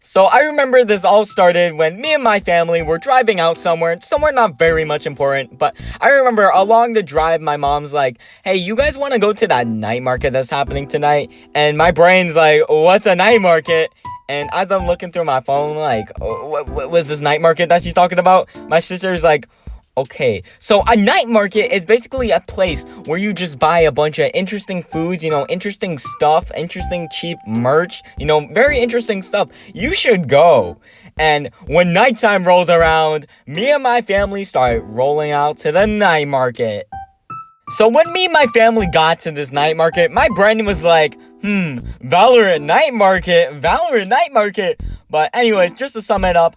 So I remember this all started when me and my family were driving out somewhere not very much important, but I remember along the drive my mom's like, "Hey, you guys want to go to that night market that's happening tonight?" And my brain's like, "What's a night market?" And as I'm looking through my phone, like, what was this night market that she's talking about? My sister's like, okay, so a night market is basically a place where you just buy a bunch of interesting foods, interesting stuff, interesting cheap merch, very interesting stuff. You should go. And when nighttime rolls around, me and my family start rolling out to the night market. So when me and my family got to this night market, my brain was like, Valorant night market. But anyways, just to sum it up,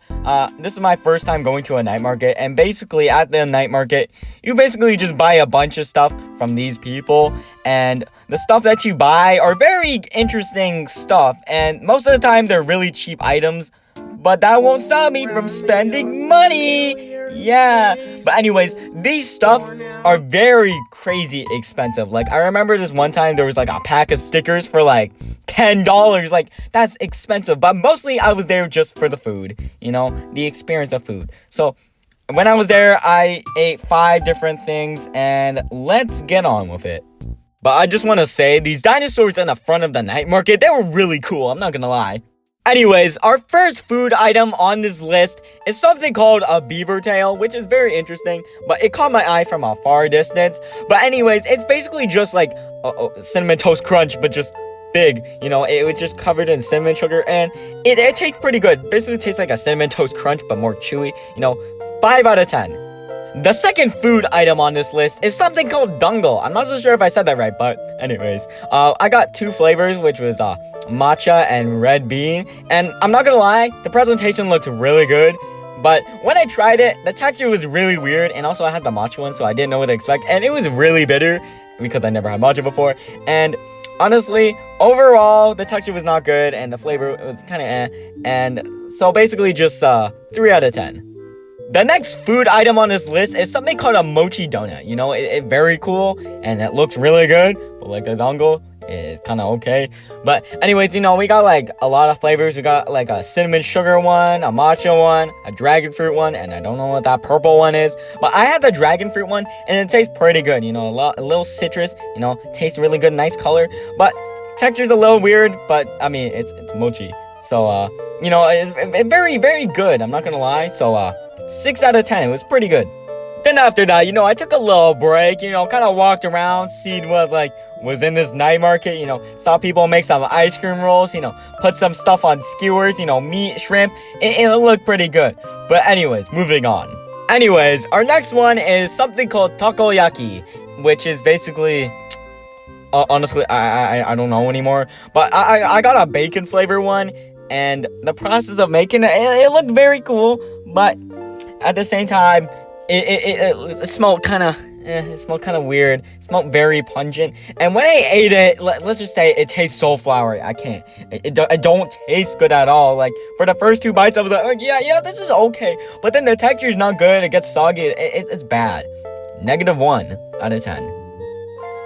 this is my first time going to a night market, and basically at the night market, you basically just buy a bunch of stuff from these people, and the stuff that you buy are very interesting stuff, and most of the time they're really cheap items, but that won't stop me from spending money. Yeah, but anyways, these stuff are very crazy expensive. Like, I remember this one time there was like a pack of stickers for like $10. Like, that's expensive, but mostly I was there just for the food, the experience of food. So when I was there, I ate 5 different things, and let's get on with it. But I just want to say, these dinosaurs in the front of the night market, they were really cool, I'm not gonna lie. Anyways, our first food item on this list is something called a beaver tail, which is very interesting, but it caught my eye from a far distance. But anyways, it's basically just like Cinnamon Toast Crunch, but just big. It was just covered in cinnamon sugar, and it tastes pretty good. Basically tastes like a Cinnamon Toast Crunch, but more chewy. 5 out of 10. The second food item on this list is something called dango. I'm not so sure if I said that right, but anyways, I got 2 flavors, which was matcha and red bean, and I'm not gonna lie, the presentation looked really good, but when I tried it, the texture was really weird, and also I had the matcha one, so I didn't know what to expect, and it was really bitter, because I never had matcha before, and honestly, overall, the texture was not good, and the flavor was kind of and so basically just 3 out of 10. The next food item on this list is something called a mochi donut. It's very cool, and it looks really good, but like the dango is kind of okay. But anyways, we got like a lot of flavors. We got like a cinnamon sugar one, a matcha one, a dragon fruit one, and I don't know what that purple one is, but I had the dragon fruit one, and it tastes pretty good. A little citrus, tastes really good, nice color, but texture's a little weird, but I mean, it's mochi. So, it's very, very good, I'm not gonna lie. So, 6 out of 10, it was pretty good. Then after that, I took a little break, kind of walked around, seen what, was in this night market, saw people make some ice cream rolls, put some stuff on skewers, meat, shrimp, it looked pretty good. But anyways, moving on. Anyways, our next one is something called takoyaki, which is basically... honestly, I don't know anymore, but I got a bacon flavor one, and the process of making it looked very cool, but at the same time, it smelled kind of weird. It smelled very pungent, and when I ate it, let's just say it tastes so floury. I can't. It don't taste good at all. Like, for the first 2 bites, I was like, oh, yeah, this is okay, but then the texture is not good. It gets soggy. It's bad. -1 out of 10.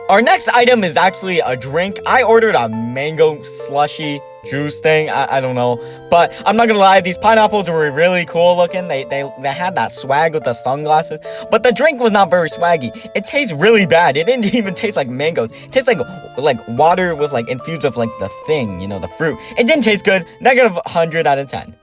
Our next item is actually a drink. I ordered a mango slushy juice thing. I don't know, but I'm not gonna lie, these pineapples were really cool looking. They had that swag with the sunglasses, but the drink was not very swaggy. It tastes really bad. It didn't even taste like mangoes. It tastes like water with infused with the thing, the fruit. It didn't taste good. -100 out of 10.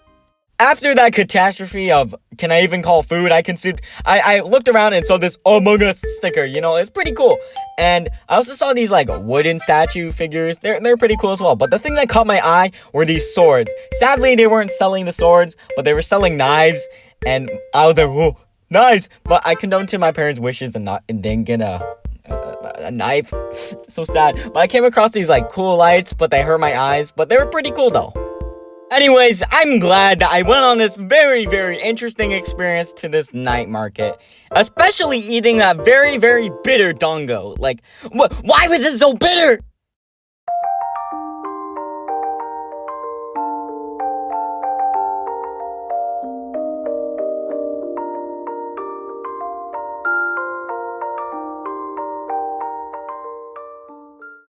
After that catastrophe of, can I even call food I consumed, I looked around and saw this Among Us sticker, it's pretty cool. And I also saw these wooden statue figures. They're pretty cool as well. But the thing that caught my eye were these swords. Sadly, they weren't selling the swords, but they were selling knives. And I was like, whoa, knives! But I condoned to my parents' wishes and didn't get a knife. So sad. But I came across these cool lights, but they hurt my eyes. But they were pretty cool though. Anyways, I'm glad that I went on this very, very interesting experience to this night market. Especially eating that very, very bitter dango. Why was it so bitter?